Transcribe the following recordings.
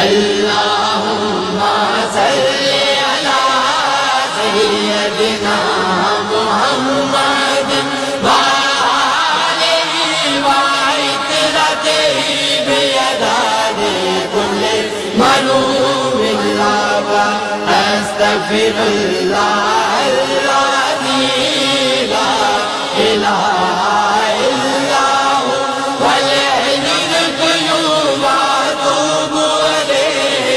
اللہم صلی علی سیدنا محمد وآلہ وعطرتہ بیداد کل ملوم اللہ استغفر اللہ الذی لا الہ الا هو والحی القیوم واتوب الیہ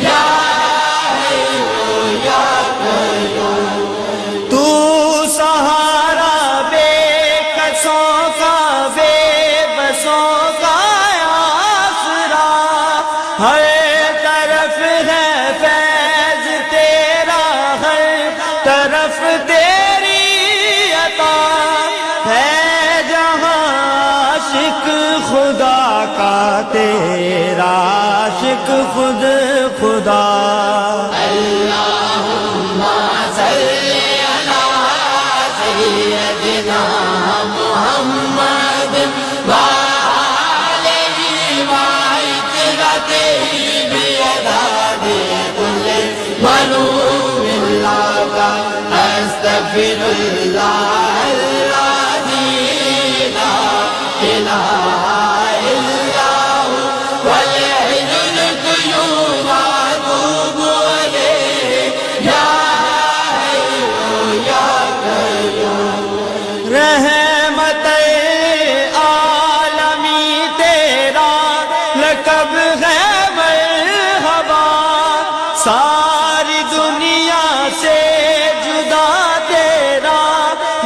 یا حی یا قیوم۔ تو سہارا بے کسوں کا بے بسوں کا آسرا، ہر طرف ہے فیض تیرا، ہر طرف تیری عطا ہے، جہاں عاشق خدا کا تیرا عاشق خود خدا۔ اللہم صلی علی سیدنا محمد وآلہ وعطرتہ بیداد کل ملوم اللہ استغفر اللہ الذی لا الہ الا هو والحی القیوم واتوب الیہ یا حی یا قیوم۔ رحمت عالمی تیرا لقب ہے مرحبا، ساری دنیا سے جدا تیرا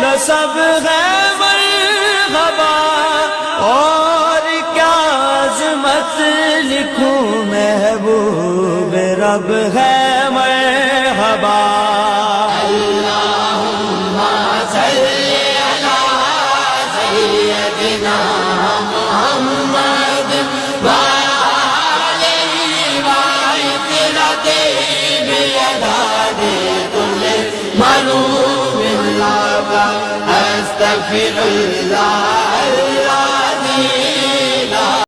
نسب ہے مرحبا، اور کیا عظمت لکھوں محبوب رب ہے مرحبا۔ اللہم صلی علی سیدنا محمد وآلہ وعطرتہ بیداد کل ملوم اللہ استغفر اللہ